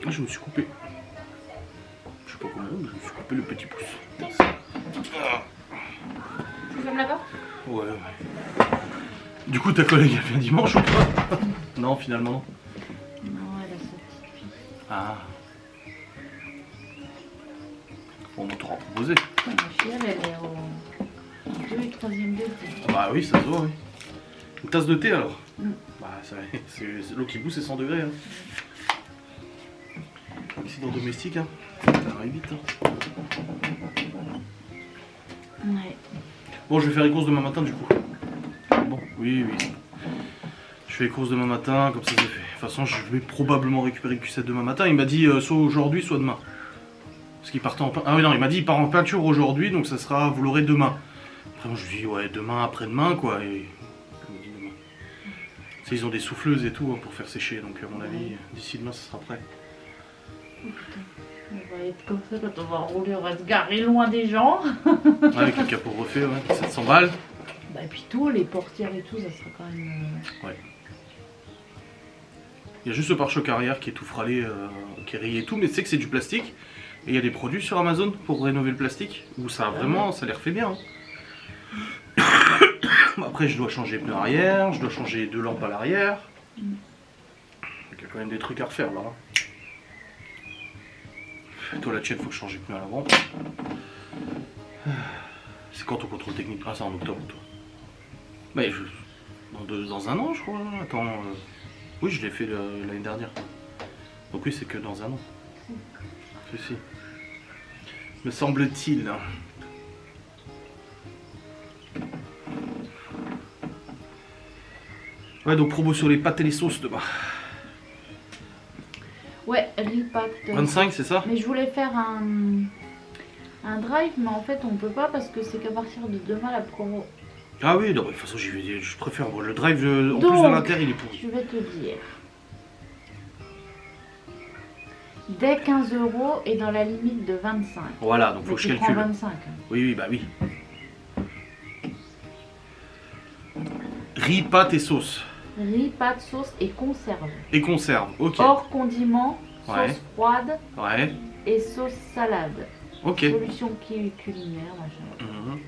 Ah, je me suis coupé. Je sais pas comment, mais je me suis coupé le petit pouce. Tu fermes la porte? Ouais, ouais. Du coup, ta collègue elle vient dimanche ou pas? Non, finalement non. Non, elle a sa petite fille. Ah. Bon, on t'aura proposé. Ma fille, elle est au 2 et 3e de thé. Bah oui, ça se voit, oui. Une tasse de thé alors? Mm. Bah, c'est l'eau qui bout, c'est 100 degrés. Hein. Ici dans le domestique, hein. Ça arrive vite. Hein. Ouais. Bon, je vais faire les courses demain matin du coup. Bon, oui, oui. Je fais les courses demain matin, comme ça c'est fait. De toute façon, je vais probablement récupérer le Q7 demain matin. Il m'a dit soit aujourd'hui, soit demain. Parce qu'il partait en peinture. Ah oui, non, il m'a dit il part en peinture aujourd'hui, donc ça sera, vous l'aurez demain. Après, moi je lui dis ouais, demain, après-demain, quoi. Et il me dit demain. Tu sais, ils ont des souffleuses et tout hein, pour faire sécher, donc à mon avis, d'ici demain, ça sera prêt. Oh, putain. On va être comme ça quand on va rouler, on va se garer loin des gens. Avec le capot refait, ouais, 700 balles. Bah, et puis tout, les portières et tout, ça sera quand même. Ouais. Il y a juste le pare-choc arrière qui est tout fralé, qui est rayé et tout, mais tu sais que c'est du plastique. Et il y a des produits sur Amazon pour rénover le plastique, où ça a vraiment, ça les refait bien. Hein. Après, je dois changer les pneus arrière, je dois changer 2 lampes à l'arrière. Donc il y a quand même des trucs à refaire là. Toi la tienne, faut changer les pneus à l'avant. C'est quand ton contrôle technique? Ah, c'est en octobre toi. Mais dans un an je crois. Attends. Oui, je l'ai fait l'année dernière. Donc oui, c'est que dans un an. Ceci. Me semble-t-il. Ouais, donc promo sur les pâtes et les sauces demain. Ouais, riz-pâte. 25, c'est ça? Mais je voulais faire un drive, mais en fait on peut pas parce que c'est qu'à partir de demain la promo. Ah oui, non, de toute façon, je préfère. Bon, le drive, en Donc, plus de l'inter, il est pourri. Je vais te dire. Dès 15 € et dans la limite de 25. Voilà, donc faut Mais que je tu prends calcule. 25. Oui, oui, bah oui. Riz, pâtes et sauce. Riz, pâte, sauce et conserve. Et conserve, ok. Hors condiment, sauce Ouais. froide Ouais, et sauce salade. ok. Solution culinaire, machin. Mhm.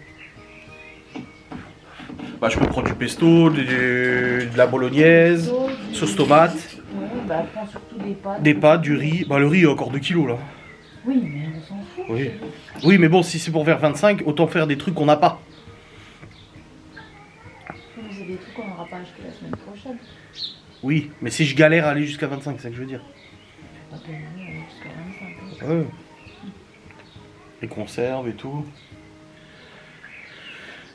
Bah, je peux prendre du pesto, de la bolognaise, sauce tomate, Ouais, bah prends surtout des pâtes. des pâtes, du riz. Bah, le riz, il y a encore 2 kilos là. Oui, mais on s'en fout. Oui. Oui, mais bon, si c'est pour faire 25, autant faire des trucs qu'on n'a pas. C'est des trucs qu'on n'aura pas acheté la semaine prochaine. Oui, mais si je galère à aller jusqu'à 25, c'est ça que je veux dire. Pas de venir jusqu'à 25. Ouais. Les conserves et tout.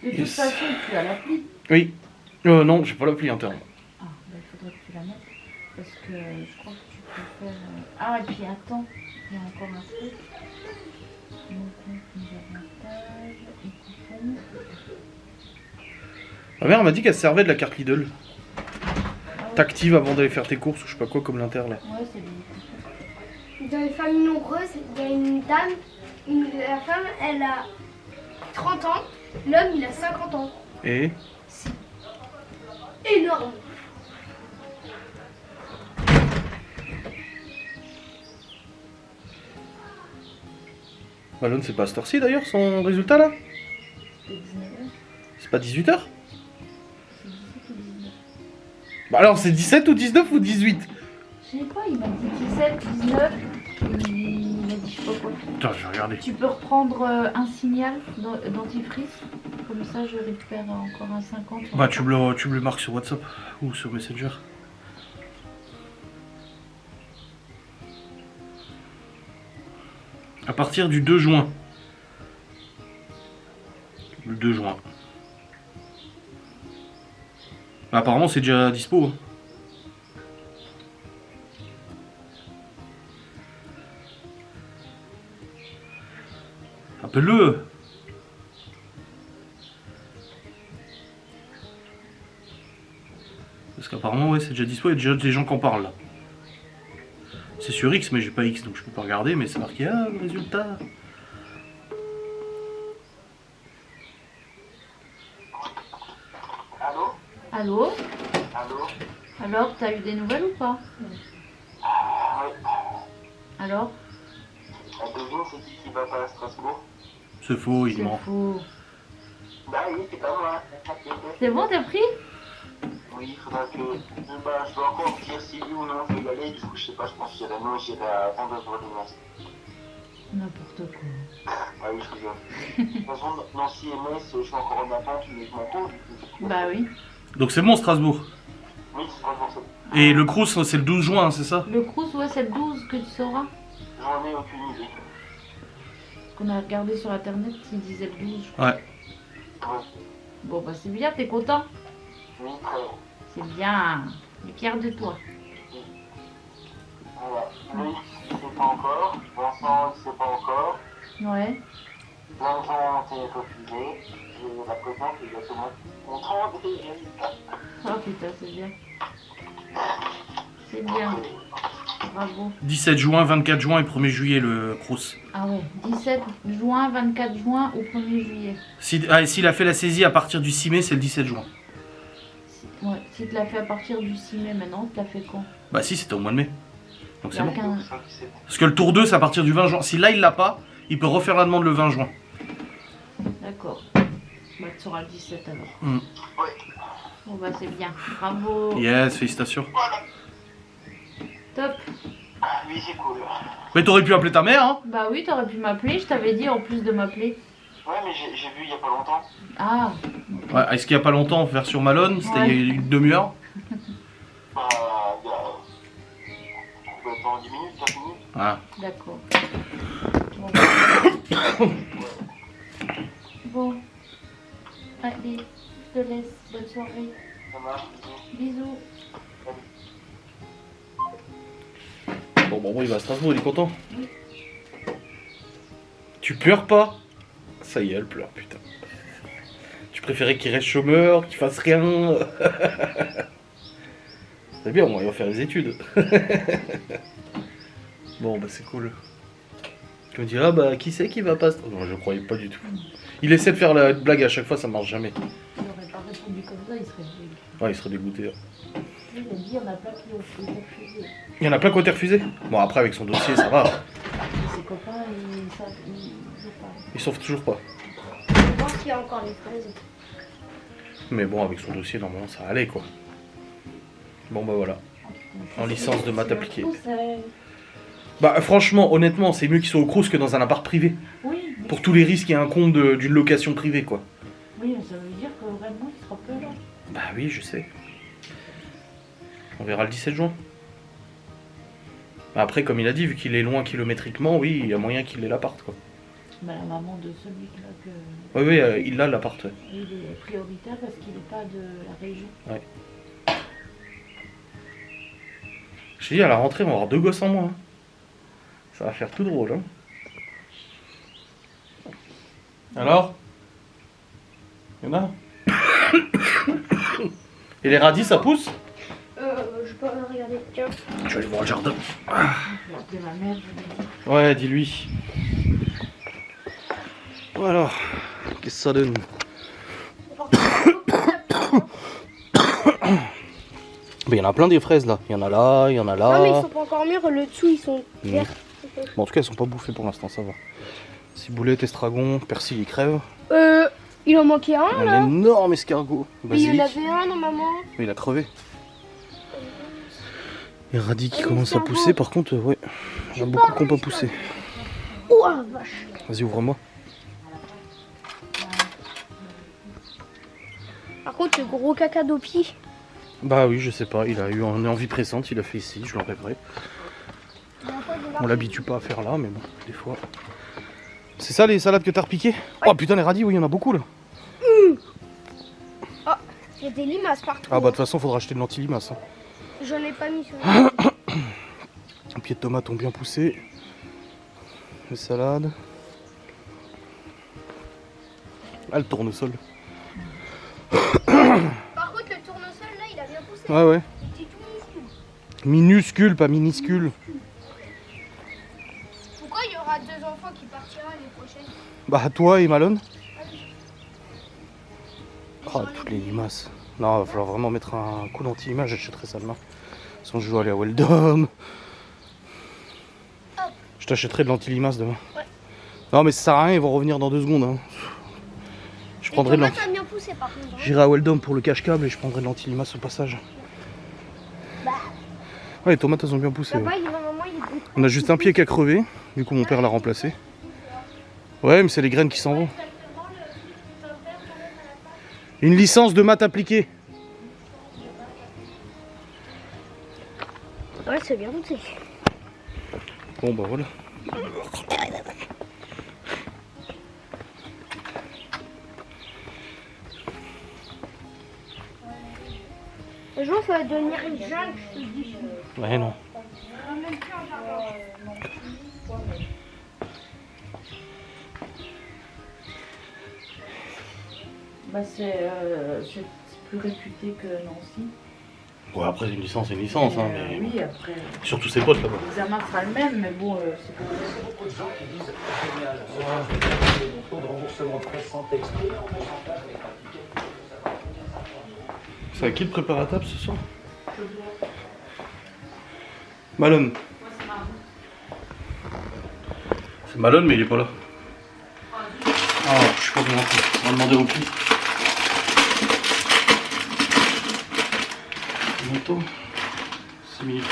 De toute Yes. façon, tu as l'appli. Oui. Non, j'ai pas l'appli interne. Ah, bah, il faudrait que tu la mettes. Parce que je crois que tu peux faire. Ah, et puis attends, il y a encore un truc. Mon compte, mes avantages, et coupons. Ma mère m'a dit qu'elle se servait de la carte Lidl. T'actives avant d'aller faire tes courses ou je sais pas quoi comme l'inter là. Ouais, c'est des. Dans les familles nombreuses, il y a une dame, la femme, elle a 30 ans, l'homme, il a 50 ans. Et Énorme. Malone, c'est pas à cette heure-ci d'ailleurs son résultat là? C'est 19 €. C'est pas 18h? C'est 17 ou 19. Bah alors c'est 17 ou 19 ou 18? Je sais pas, il m'a dit 17, 19. Il m'a dit je sais pas quoi. Putain, je vais regarder. Tu peux reprendre un signal dentifrice. Comme ça, je récupère encore un 50. Bah tu me le marques sur WhatsApp ou sur Messenger. À partir du 2 juin. Le 2 juin. Bah, apparemment c'est déjà dispo. Hein. Appelle-le. Parce qu'apparemment ouais c'est déjà dispo, il y a déjà des gens qui en parlent là. C'est sur X mais j'ai pas X donc je peux pas regarder mais c'est marqué ah le résultat. Allô? Allô? Allô? Alors, t'as eu des nouvelles ou pas? Oui. Alors? La devine, c'est qui va pas à Strasbourg? C'est faux, il C'est ment. faux. Bah oui, c'est pas moi. C'est bon, t'as pris? Oui, il faudra que... Bah, je dois encore dire si oui ou non je vais y aller. Du coup, je sais pas, je pense que j'irai non, j'irai à Vendôme-Bourg-de-Metz. N'importe quoi. Ah oui, je rigole. De toute façon, Nancy et Metz, je suis encore en attente, mais je m'en pose. Bah oui. Donc c'est bon Strasbourg. Oui, c'est pas pour ça. Et le Crous c'est le 12 juin, c'est ça? Le Crous, ouais, c'est le 12 que tu sauras. J'en ai aucune idée. Parce qu'on a regardé sur internet, il disait le 12. Je crois. Ouais. Ouais. Bon, bah c'est bien, t'es content? Oui, très bien. C'est bien. Il est fier de toi. Voilà. Lui, il sait pas encore. Vincent, il sait pas encore. Ouais. Plein de gens ont été refusés. J'ai l'impression qu'il y a tout le monde content des résultats. Oh putain, c'est bien. C'est bien. Bravo. 17 juin, 24 juin et 1er juillet le Crous. Ah ouais, 17 juin, 24 juin au 1er juillet. S'il a fait la saisie à partir du 6 mai, c'est le 17 juin. Ouais, si tu l'as fait à partir du 6 mai maintenant, tu l'as fait quand? Bah si, c'était au mois de mai. Donc c'est Il y bon. a qu'un- C'est ça qui s'est- Parce que le tour 2, c'est à partir du 20 juin. Si là, il l'a pas, il peut refaire la demande le 20 juin. D'accord. Bah tu seras le 17 alors. Mm. Bon bah c'est bien. Bravo. Yes, félicitations. Top. Ah, lui, c'est cool. Mais t'aurais pu appeler ta mère, hein? Bah oui, t'aurais pu m'appeler, je t'avais dit en plus de m'appeler. Ouais, mais j'ai vu il y a pas longtemps. Ah, Ouais, est-ce qu'il y a pas longtemps, version Malone? C'était Ouais. il y a une demi-heure. Bah, il y a... Combien de temps? 10 minutes, 15 minutes? Ah. d'accord. Bon. Bon. Allez, je te laisse. Bonne soirée. Ça marche, bisous. Bisous. Bon, il va à Strasbourg, il est content. Tu pleures pas? Ça y est, elle pleure, putain. Tu préférais qu'il reste chômeur, qu'il fasse rien? C'est bien, au moins, il va faire les études. Bon, bah c'est cool. Tu me dis, ah bah qui c'est qui va pas à Strasbourg? Non, je croyais pas du tout. Il essaie de faire la blague à chaque fois, ça marche jamais. Il aurait pas répondu comme ça, il serait dégoûté. Ouais, il serait dégoûté. Il a dit, on a plein qui ont refusé. Il y en a plein qui ont été refusés. Bon, après, avec son dossier, ça va. Et ses copains, ils savent, ils jouent pas. Ils sauvent toujours pas. Je vais voir s'il y a encore les fraises. Mais bon, avec son dossier, normalement, ça allait, quoi. Bon, bah voilà. En licence de maths appliquée. Bah, franchement, honnêtement, c'est mieux qu'ils soient au Crous que dans un appart privé. Oui, mais- Pour tous les risques et incombes d'une location privée, quoi. oui, mais ça veut dire que vraiment, il sera peu là. Bah oui, je sais. On verra le 17 juin. Après, comme il a dit, vu qu'il est loin kilométriquement, oui, il y a moyen qu'il ait l'appart, quoi. Bah, la maman de celui-là, que... Oui, il a l'appart, ouais. il est prioritaire parce qu'il n'est pas de la région. Je t'ai dit, à la rentrée, on va avoir 2 gosses en moins. Hein. Ça va faire tout drôle, hein. Alors? Il y en a? Et les radis, ça pousse? Je peux regarder. Tiens. Je vais aller voir le jardin. Je vais appeler ma mère, je vais dire. Ouais, dis-lui. Voilà. Qu'est-ce que ça donne? Mais il y en a plein des fraises là. Il y en a là, il y en a là. Non, mais ils sont pas encore mûrs. Le dessous, ils sont verts. Bon, en tout cas, elles sont pas bouffées pour l'instant, ça va. Ciboulette, estragon, persil, ils crèvent. Il en manquait un Un là. énorme escargot. Mais il y en Basilic. avait un normalement. Mais il a crevé. Les radis qui Et commencent à l'escargot. pousser, par contre, ouais. Il y en a beaucoup qui n'ont pas poussé. Oh la vache. Vas-y, ouvre-moi. Par contre, le gros caca d'Opi. Bah oui, je sais pas, il a eu une envie pressante, il a fait ici, je l'enlèverai. On l'habitue pas à faire là, mais bon, des fois. C'est ça les salades que t'as repiquées? Oh putain, les radis, oui, il y en a beaucoup là. Il y a des limaces partout. Ah bah de toute façon, faudra acheter de l'anti-limace. Hein. J'en ai pas mis sur Les pieds de tomates ont bien poussé. Les salades. Ah, le tournesol. Par contre, le tournesol là, il a bien poussé. Ouais, ouais. Il était tout minuscule. Minuscule, pas minuscule. Pourquoi il y aura 2 enfants qui partira l'année prochaine? Bah, toi et Malone. Oh, toutes les limaces. Non, il va falloir vraiment mettre un coup d'anti-image, j'achèterai ça demain. Sinon, je dois aller à Weldom. Je t'achèterai de l'anti-limace demain. Ouais. Non, mais ça sert à rien, ils vont revenir dans 2 secondes. Hein. Je prendrai de Les l'anti. tomates ont bien poussé par contre. Hein. J'irai à Weldom pour le cache-câble et je prendrai de l'anti-limace au passage. Bah. Ouais, les tomates elles ont bien poussé. Là-bas, Ouais. normalement, il est On a juste un pied qui a crevé, du coup mon père l'a remplacé. Ouais, mais c'est les graines qui s'en vont. Une licence de maths appliquée. Ouais, c'est bien poussé. Bon bah voilà. Un jour, ça va devenir une jungle, je te dis. Ouais non. Bah, c'est plus réputé que Nancy. Bon après une licence c'est une licence hein, mais Oui, après, surtout ses potes là-bas. l'examen sera le même, mais bon, c'est pas Beaucoup de gens qui disent génial, mon taux de remboursement très sans texte. C'est à qui le prépare à table ce soir? Malone. C'est Malone mais il est pas là. Ah, je suis pas bien rentré. On va demander au pli. Bientôt 6 minutes.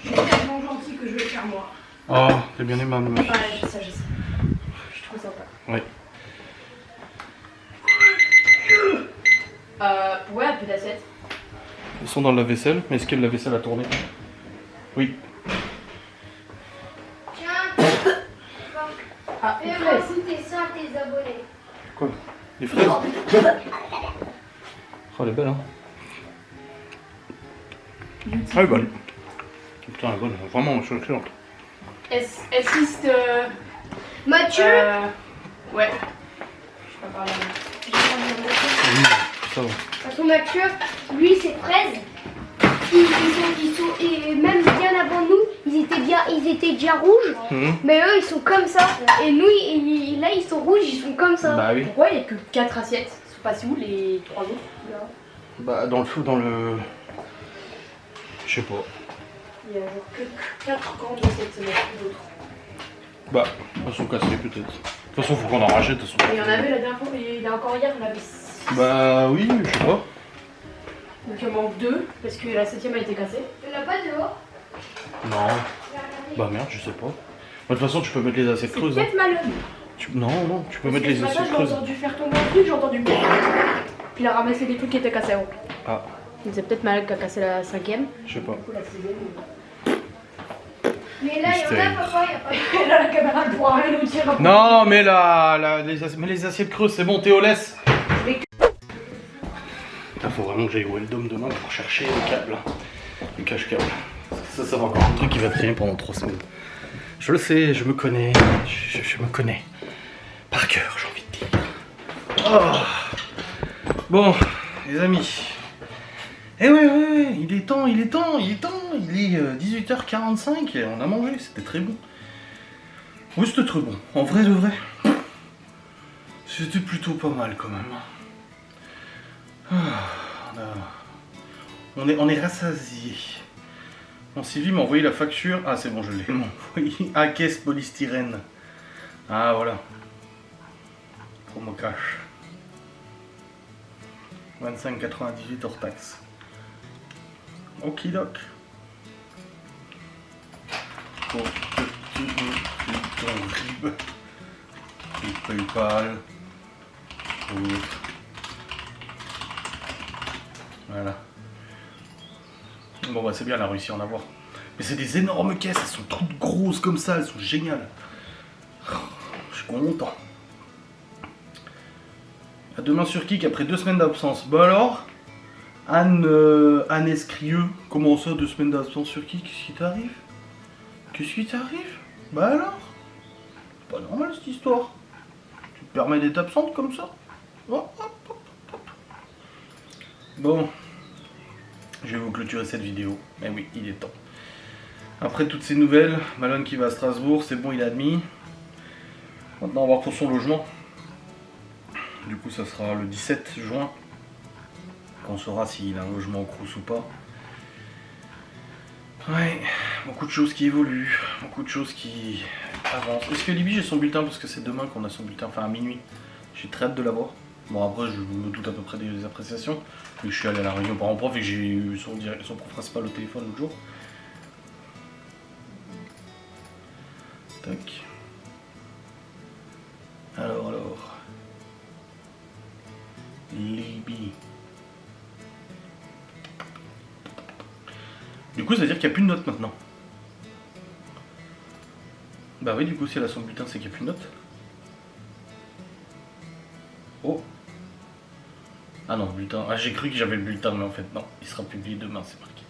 tellement gentil que je vais le faire moi. Oh, t'es bien aimable. Ouais, je sais. Je trouve sympa. Ouais. Ouais, un peu d'assiette. Ils sont dans le lave-vaisselle, mais est-ce que le lave-vaisselle a tourné? Oui. Tiens, Ah, fais une moi fraise. goûter ça à tes abonnés. Quoi? Les fraises? Oh, elle est belle, hein? Ah, elle est bonne. Putain, elle est bonne. Vraiment, je suis excellente. Est-ce Mathieu, ouais. Je peux parler. Oui, ça va. à son Mathieu, lui, ses fraises, ils sont, et même bien avant nous, ils étaient déjà rouges, Mhm. mais eux, ils sont comme ça. Et nous, là, ils sont rouges, ils sont comme ça. Bah oui. Pourquoi il n'y a que 4 assiettes? C'est pas si où les 3 autres? Bah, dans le fou, dans le. Je sais pas. Il y a genre que 4 grandes assiettes, c'est plus d'autres. Bah, elles sont cassées peut-être. De toute façon, faut qu'on en rachète. Elles sont Il y en avait la dernière fois, mais il y a encore hier, on avait 6. Bah, oui, je sais pas. Donc il en manque 2, parce que la 7ème a été cassée. Il n'y en a pas dehors. Non. Bah, merde, je sais pas. Bah, de toute façon, tu peux mettre les assiettes C'est creuses. Hein. peut-être Malone. Non, non, tu peux Parce mettre que les ce matin, assiettes je l'ai creuses. entendu faire tomber un truc, j'ai entendu. Puis il a ramassé des trucs qui étaient cassés. Ah, Donc c'est peut-être Malone qui a cassé la 5ème. je sais pas. Du coup, la 6ème. Mais là, il y en Mystère. a, papa, il n'y a pas de... Et là, la caméra ne pourra rien nous dire. Non, mais mais les assiettes creuses, c'est bon, Théo, laisse. Il faut vraiment que j'aille au Weldom demain pour chercher le câble. Le cache-câble. Ça va encore un truc qui va traîner pendant 3 semaines. Je le sais, je me connais. Je me connais. Par cœur, j'ai envie de dire. Oh. Bon, les amis. Eh ouais, il est temps. Il est 18h45 et on a mangé, c'était très bon. Oui, c'était très bon. En vrai de vrai. C'était plutôt pas mal quand même. Ah, On est rassasié. Bon, Sylvie m'a envoyé la facture. Ah, c'est bon, je l'ai. Elle m'a envoyé à caisse polystyrène. Ah, voilà. Promo cash. 25,98 hors taxe. Okidoc. Pour ton RIB. Et PayPal. Autre. Voilà. Bon bah c'est bien, elle a réussi à en avoir. Mais c'est des énormes caisses, elles sont toutes grosses comme ça, elles sont géniales. Je suis content. À demain sur Kik après 2 semaines d'absence. Bah alors Anne Escrieux, comment ça 2 semaines d'absence sur Kik? Qu'est-ce qui t'arrive? Qu'est-ce qui t'arrive? Bah alors? C'est pas normal cette histoire. Tu te permets d'être absente comme ça? Hop, hop, hop, hop. Bon. Je vais vous clôturer cette vidéo. Mais oui, il est temps. Après toutes ces nouvelles, Malone qui va à Strasbourg, c'est bon, il est admis. Maintenant, on va voir pour son logement. Du coup, ça sera le 17 juin. Qu'on saura s'il a un logement au Crous ou pas. Ouais, beaucoup de choses qui évoluent. Beaucoup de choses qui avancent. Est-ce que Libby, j'ai son bulletin? Parce que c'est demain qu'on a son bulletin, enfin à minuit. J'ai très hâte de l'avoir. Bon, après, je me doute à peu près des appréciations. Vu que je suis allé à la réunion parent-prof et que j'ai eu son prof principal au téléphone l'autre jour. Tac. Alors. Libby. Du coup, ça veut dire qu'il n'y a plus de notes maintenant. Bah oui, du coup, si elle a son bulletin, c'est qu'il n'y a plus de notes. Oh. Ah non, bulletin. Ah, j'ai cru que j'avais le bulletin, mais en fait, non. Il sera publié demain, c'est marqué.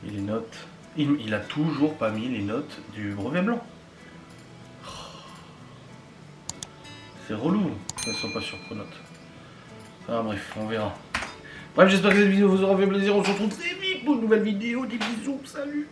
Et les notes. Il a toujours pas mis les notes du brevet blanc. C'est relou qu'elles soient pas sur Pronote. Ah bref, on verra. Bref, j'espère que cette vidéo vous aura fait plaisir. On se retrouve très vite pour une nouvelle vidéo. Des bisous, salut.